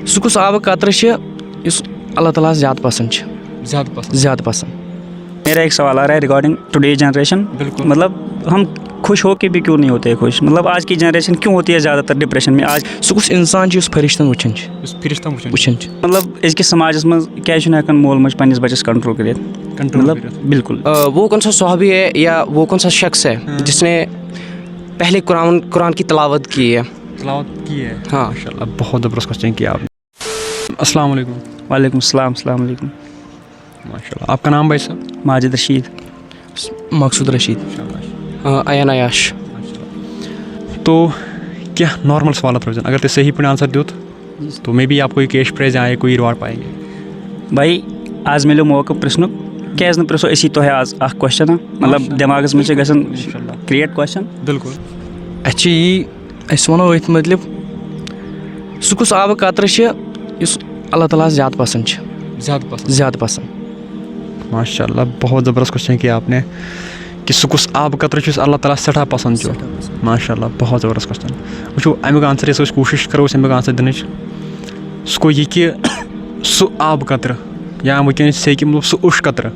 سُہ کُس آبہٕ قطرٕ چھِ یُس اللہ تعالیٰ زیادٕ پسنٛد چھِ زیادٕ پسنٛد. میرا ایک سوال آ رہا ہے ریگارڈنگ ٹوڈے جنریشن. مطلب ہم خوش ہو کے بھی کیوں نہیں ہوتے خوش, مطلب آج کی جنریشن کیوں ہوتی ہے زیادہ تر ڈپریشن میں آج. سُہ کُس اِنسان چھُ یُس فرشتن وٕچھان چھِ وٕچھان چھِ. مطلب أزکِس سماجس منٛز کیازِ چھُنہٕ ہٮ۪کان مول موج پننِس بچس کنٹرول کٔرِتھ. مطلب بالکل. وہ کون سا صحابی ہے یا وہ کون سا شخص ہے جس نے پہلے قرآن کی تلاوت کی ہے. ہاں ماشاء اللہ, بہت زبردست کوشچن کیا آپ نے. السلام علیکم. وعلیکم السلام. السلام علیکم. ماشاء اللہ, آپ کا نام بھائی صاحب؟ ماجد رشید. مقصود رشید. ایان عیاش. تو کیا نارمل سوالات روزان, اگر تُہۍ صحیح پٲٹھۍ آنسر دیُت تو مے بی آپ کوئی کیش پرائز یا کوئی ریوارڈ پائیں گے. بھائی آز ملیو موقع پرٛژھنُک, کیازِ نہٕ پرٛژھو أسی تۄہہِ آز اکھ کوسچن مطلب دٮ۪ماغس منٛز چھِ گژھان کریٹ کوسچن. بالکل. اَسہِ چھِ یی أسۍ وَنو أتھۍ مُتعلِق سُہ کُس آبہٕ قطرٕ چھِ یُس اللہ تعالیٰ زیادٕ پسنٛد چھِ زیادٕ پسنٛد. ماشاء اللہ, بہت زبردست کوسچن کیا آپ نے کہ سُہ کُس آبہٕ قطرٕ چھُ یُس اللہ تعالیٰ سٮ۪ٹھاہ پسنٛد چھُ. ماشاء اللہ, بہت زبردست کوسچن. وٕچھو اَمیُک آنسر یۄس أسۍ کوٗشِش کَرو أسۍ اَمیُک آنسر دِنٕچ, سُہ گوٚو یہِ کہِ سُہ آبہٕ قطرٕ یا وٕنکیٚنَس سے کہِ مطلب سُہ اوٚش قطرٕ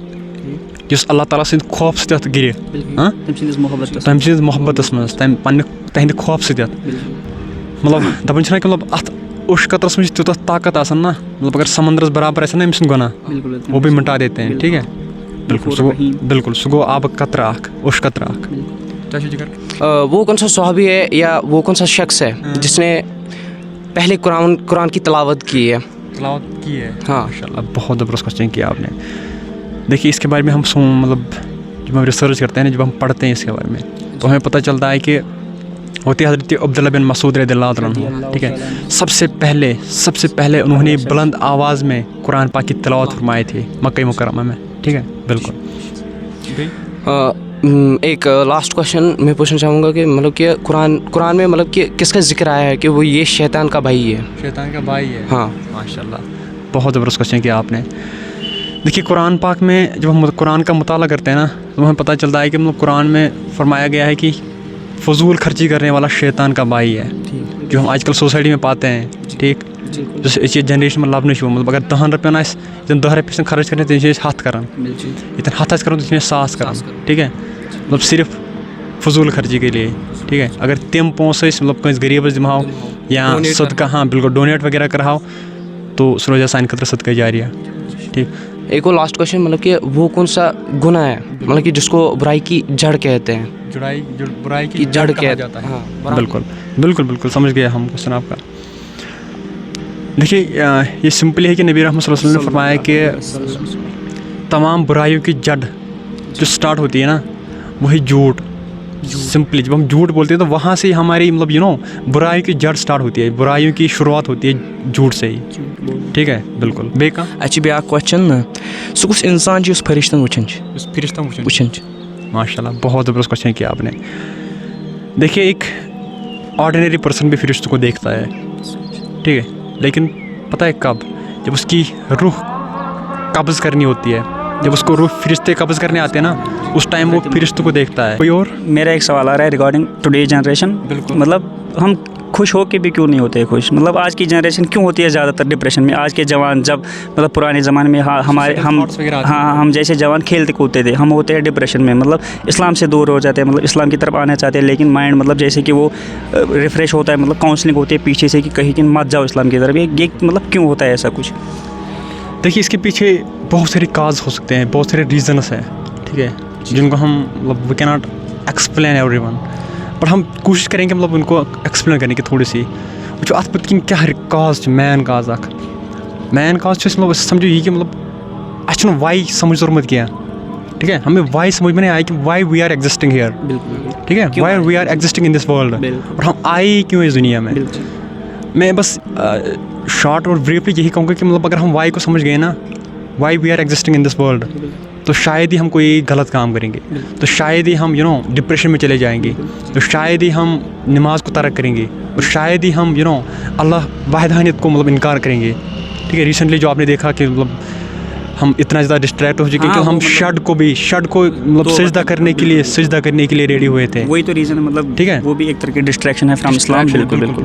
یُس اللہ تعالیٰ سٕنٛدِ خوفہٕ سۭتۍ گِرِ تٔمۍ سٕنٛدِس محبتس منٛز تمہِ تہنٛدِ خوفہٕ سۭتۍ. مطلب دَپان چھِنہ کہِ مطلب اَتھ اوٚش قطرس منٛز چھِ تیوٗتاہ طاقت آسان نا, مطلب اگر سمندرس برابر آسہِ نا أمۍ سُنٛد گۄناہ وہ بھی مٹا دیتے ہیں. ٹھیک ہے, بالکل سُہ گوٚو بالکل سُہ گوٚو آبہٕ قطرٕ اکھ, اوٚش قطرٕ اکھ. وہ کون سا صحابی ہے یا وہ کون سا شخص ہے جس نے پہلے قرآن کی تلاوت کی ہے. ہاں ماشاء اللہ, بہت زبردست کوسچن کیا آپ نے. دیکھیے اس کے بارے میں ہم مطلب جب ہم ریسرچ کرتے ہیں نا, جب ہم پڑھتے ہیں اس کے بارے میں تو ہمیں پتہ چلتا ہے کہ ہوتے حضرت عبداللہ بن مسعود رضی اللہ عنہ. ٹھیک ہے, سب سے پہلے انہوں نے بلند آواز میں قرآن پاک کی تلاوت فرمائی تھی مکہ مکرمہ میں. ٹھیک ہے, بالکل. ایک لاسٹ کوشچن میں پوچھنا چاہوں گا کہ مطلب کہ قرآن میں مطلب کہ کس کا ذکر آیا ہے کہ وہ یہ شیطان کا بھائی ہے. ہاں ماشاء اللہ, بہت زبردست کوسچن کیا آپ نے. دیکھیے قرآن پاک میں جب ہم قرآن کا مطالعہ کرتے ہیں نا تو ہمیں پتہ چلتا ہے کہ مطلب قرآن میں فرمایا گیا ہے کہ فضول خرچی کرنے والا شیطان کا بھائی ہے, جو ہم آج کل سوسائٹی میں پاتے ہیں. ٹھیک, جس یہ جنریشن میں لبنہٕ چھُ مطلب اگر 10 رۄپین آسہِ ییٚتٮ۪ن 10 رۄپیہِ خرچ کرنے تیٚلہِ چھِ أسۍ 100 کران, ییٚتٮ۪ن 100 آسہِ کران تیٚلہِ چھِ أسۍ 100 کران. ٹھیک ہے, مطلب صرف فضول خرچی کے لیے. ٹھیک ہے, اگر تِم پونٛسہٕ أسۍ مطلب کٲنٛسہِ غریٖبس دِمہو یا صدقہ, ہاں بالکل ڈونیٹ وغیرہ کرہو تو سُہ روزِ سانہِ خٲطرٕ صدقہ جاریہ. ٹھیک. ایک اور لاسٹ کوشچن مطلب کہ وہ کون سا گناہ ہے مطلب کہ جس کو برائی کی جڑ کہتے ہیں. برائی کی جڑ کہتے ہیں. ہاں بالکل سمجھ گیا ہم کوشچن آپ کا. دیکھیے یہ سمپلی ہے کہ نبی رحمت صلی اللہ علیہ وسلم نے فرمایا کہ تمام برائیوں کی جڑ جو اسٹارٹ ہوتی ہے نا وہی جھوٹ. سمپلی جب ہم جھوٹ بولتے ہیں تو وہاں سے ہی ہماری مطلب برائیوں کی جڑ اسٹارٹ ہوتی ہے, برائیوں کی شروعات ہوتی ہے جھوٹ سے ہی. ٹھیک ہے, بالکل. بیٚیہِ کانٛہہ اَسہِ چھِ بیٛاکھ کوسچن سُہ کُس اِنسان چھُ یُس فرشتن وٕچھان چھِ. ماشاء اللہ, بہت زبردست کوسچن کیا آپ نے. دیکھیے ایک آرڈینری پرسن بھی فرشتوں کو دیکھتا ہے. ٹھیک ہے, لیکن پتہ ہے کب, جب اس کی روح قبض کرنی ہوتی ہے, جب اس کو روح فرشتے قبض کرنے آتے ہیں نا اس ٹائم وہ فرشتوں کو دیکھتا ہے. کوئی اور میرا ایک سوال آ رہا ہے ریگارڈنگ ٹوڈے جنریشن. مطلب ہم خوش ہو کے بھی کیوں نہیں ہوتے خوش, مطلب آج کی جنریشن کیوں ہوتی ہے زیادہ تر ڈپریشن میں. آج کے جوان جب مطلب پرانے زمانے میں ہم جیسے جوان کھیلتے کودتے تھے, ہم ہوتے ہیں ڈپریشن میں, مطلب اسلام سے دور ہو جاتے ہیں, مطلب اسلام کی طرف آنا چاہتے ہیں لیکن مائنڈ مطلب جیسے کہ وہ ریفریش ہوتا ہے, مطلب کاؤنسلنگ ہوتی ہے پیچھے سے کہ کہیں کہ مت جاؤ اسلام کی طرف. یہ مطلب کیوں ہوتا ہے ایسا کچھ؟ دیکھیے اس کے پیچھے بہت سارے کاز ہو سکتے ہیں, بہت سارے ریزنس ہیں. ٹھیک ہے, جن کو ہم مطلب وی کی not explain every one, but ہم کوشش کریں گے مطلب ان کو ایکسپلین کرنے کی تھوڑی سی. وٕچھو اَتھ پٔتۍ کِنۍ کیٛاہ کاز چھِ, مین کاز اکھ چھُ أسۍ مطلب أسۍ سمجھو یہِ کہِ مطلب اَسہِ چھُنہٕ واے سمجھ توٚرمُت کینٛہہ. ٹھیک ہے, ہمیں وائی سمجھ میں نہیں آئی کہ why we are existing here. ٹھیک ہے, why we are existing in this world, اور ہم آئے کیوں اس دنیا میں. میں بس شارٹ اور بریفلی یہی کہوں گا کہ مطلب اگر ہم وائی کو سمجھ گئے نا, why we are existing in this world, تو شاید ہی ہم کوئی غلط کام کریں گے, تو شاید ہی ہم ڈپریشن میں چلے جائیں گے, تو شاید ہی ہم نماز کو ترک کریں گے, اور شاید ہی ہم اللہ واحدانیت کو مطلب انکار کریں گے. ٹھیک ہے, ریسنٹلی جو آپ نے دیکھا کہ مطلب ہم اتنا زیادہ ڈسٹریکٹ ہو چکے کہ ہم شڈ کو مطلب سجدہ کرنے کے لیے ریڈی ہوئے تھے. وہی تو ریزن ہے, مطلب ٹھیک ہے, وہ بھی ایک طرح کی ڈسٹریکشن ہے فرام اسلام. بالکل.